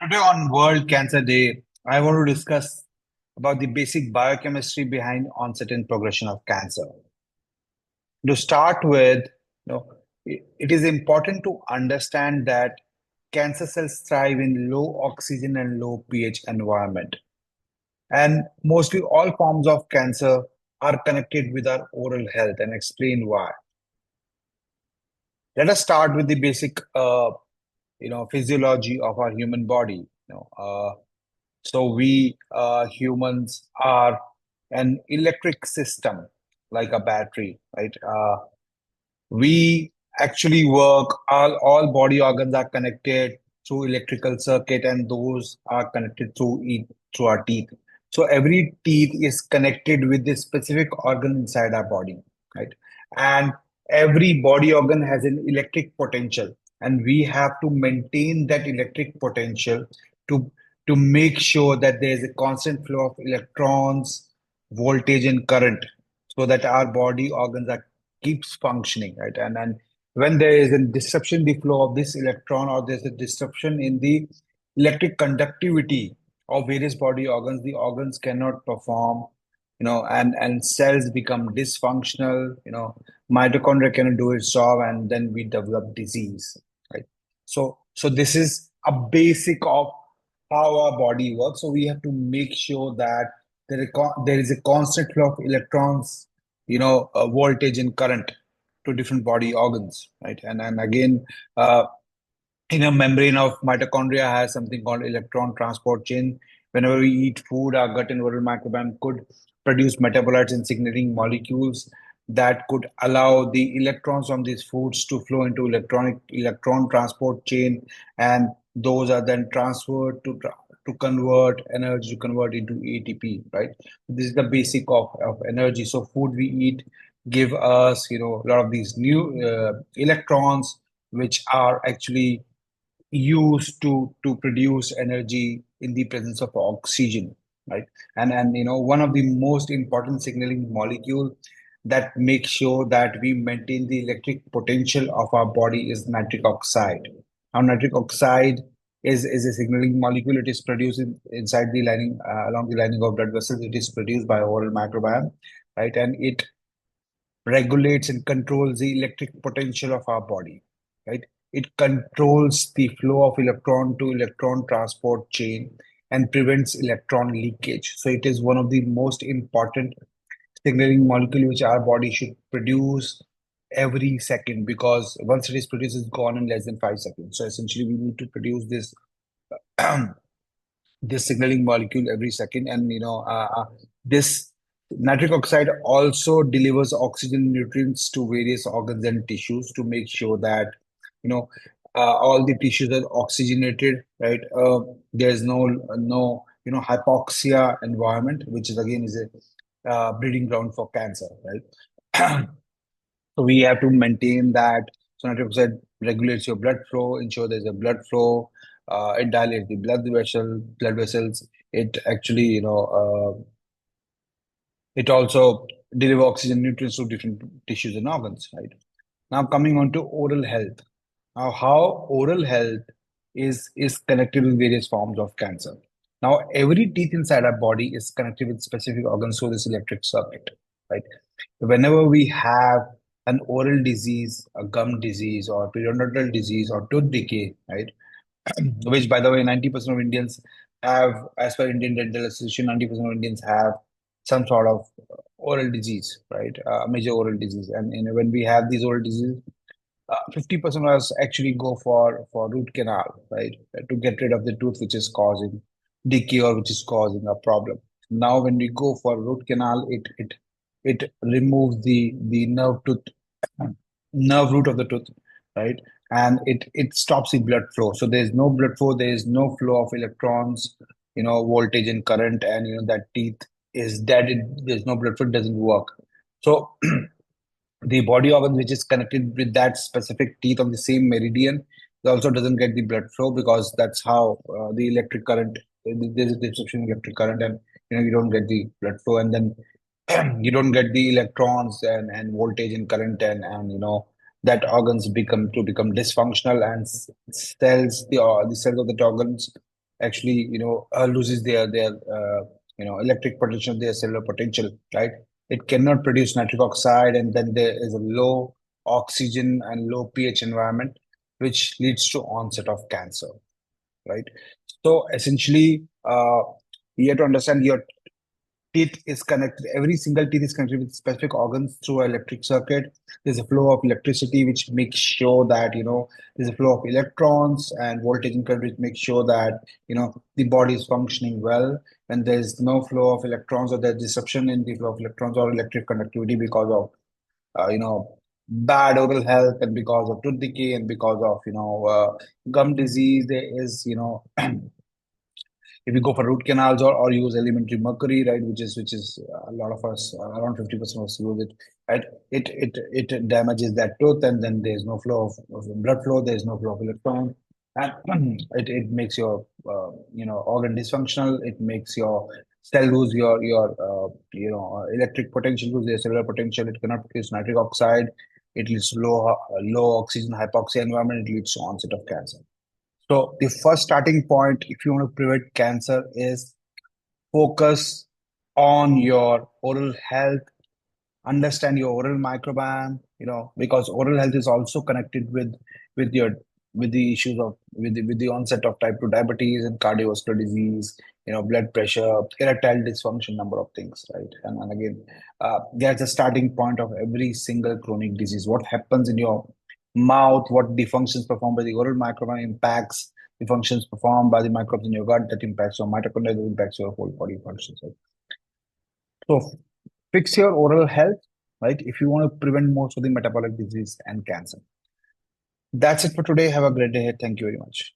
Today on World Cancer Day, I want to discuss about the basic biochemistry behind onset and progression of cancer. To start with, it is important to understand that cancer cells thrive in low oxygen and low pH environment. And mostly all forms of cancer are connected with our oral health and explain why. Let us start with the basic physiology of our human body. So we humans are an electric system like a battery, right? We actually work, all body organs are connected through electrical circuit, and those are connected through our teeth. So every teeth is connected with this specific organ inside our body, right? And every body organ has an electric potential, and we have to maintain that electric potential to to make sure that there is a constant flow of electrons, voltage, and current, so that our body organs are keeps functioning, right? And when there is a disruption in the flow of this electron, or there's a disruption in the electric conductivity of various body organs, the organs cannot perform, and cells become dysfunctional, mitochondria cannot do its job, and then we develop disease, right? So this is a basic of how our body works. So we have to make sure that there is a constant flow of electrons, voltage and current to different body organs, right? And again, uh, inner membrane of mitochondria has something called electron transport chain. Whenever we eat food, our gut and oral microbiome could produce metabolites and signaling molecules that could allow the electrons from these foods to flow into electron transport chain, and those are then transferred to convert energy, to convert into ATP, right? This is the basic of energy. So food we eat give us, a lot of these new electrons, which are actually used to produce energy in the presence of oxygen, right? And one of the most important signaling molecule that makes sure that we maintain the electric potential of our body is nitric oxide. Now nitric oxide is a signaling molecule. It is produced inside the lining, along the lining of blood vessels. It is produced by oral microbiome, right? And it regulates and controls the electric potential of our body, right? It controls the flow of electron to electron transport chain and prevents electron leakage. So it is one of the most important signaling molecule which our body should produce every second, because once it is produced, it's gone in less than 5 seconds. So essentially, we need to produce this this signaling molecule every second. And this nitric oxide also delivers oxygen and nutrients to various organs and tissues to make sure that you know all the tissues are oxygenated, right? There's no hypoxia environment, which is again is a breeding ground for cancer, right? So we have to maintain that. So nitric oxide regulates your blood flow, ensure there's a blood flow. It dilates the blood vessels. It actually, it also deliver oxygen nutrients to different tissues and organs, right? Now coming on to oral health. Now, how oral health is connected with various forms of cancer. Now, every teeth inside our body is connected with specific organs through this electric circuit, right? Whenever we have an oral disease, a gum disease, or periodontal disease, or tooth decay, right? Which, by the way, 90% of Indians have, as per Indian Dental Association, 90% of Indians have some sort of oral disease, right? Major oral disease. And when we have these oral diseases, 50% of us actually go for root canal, right, to get rid of the tooth which is causing decay or which is causing a problem. Now, when we go for root canal, it removes the nerve root of the tooth, right, and it stops the blood flow. So there's no blood flow, there is no flow of electrons, voltage and current, and that teeth is dead. There's no blood flow, it doesn't work. So the body organ which is connected with that specific teeth on the same meridian, it also doesn't get the blood flow, because that's how the electric current, there's a disruption in electric current, and you don't get the blood flow, and then you don't get the electrons and voltage and current, and that organs become dysfunctional, and cells, the cells of the organs actually, loses their electric potential, their cellular potential, right? It cannot produce nitric oxide, and then there is a low oxygen and low pH environment, which leads to onset of cancer, right? So essentially, you have to understand your teeth is connected, every single teeth is connected with specific organs through an electric circuit. There's a flow of electricity which makes sure that there's a flow of electrons and voltage and current, which makes sure that the body is functioning well. When there's no flow of electrons, or there's disruption in the flow of electrons or electric conductivity because of bad oral health, and because of tooth decay, and because of gum disease, there is if you go for root canals, or use elementary mercury, right, which is a lot of us, around 50% of us use it, right? It damages that tooth, and then there's no flow of blood flow, there's no flow of electron, and it makes your organ dysfunctional. It makes your cell lose your electric potential, lose their cellular potential. It cannot produce nitric oxide. It leads to low oxygen hypoxia environment. It leads to onset of cancer. So the first starting point, if you want to prevent cancer, is focus on your oral health. Understand your oral microbiome, because oral health is also connected with your with the issues of with the onset of type 2 diabetes and cardiovascular disease, blood pressure, erectile dysfunction, number of things, right? And again, that's the starting point of every single chronic disease. What happens in your mouth, what the functions performed by the oral microbiome impacts the functions performed by the microbes in your gut, that impacts your mitochondria, that impacts your whole body functions, right? So fix your oral health, right? If you want to prevent most of the metabolic disease and cancer. That's it for today. Have a great day. Thank you very much.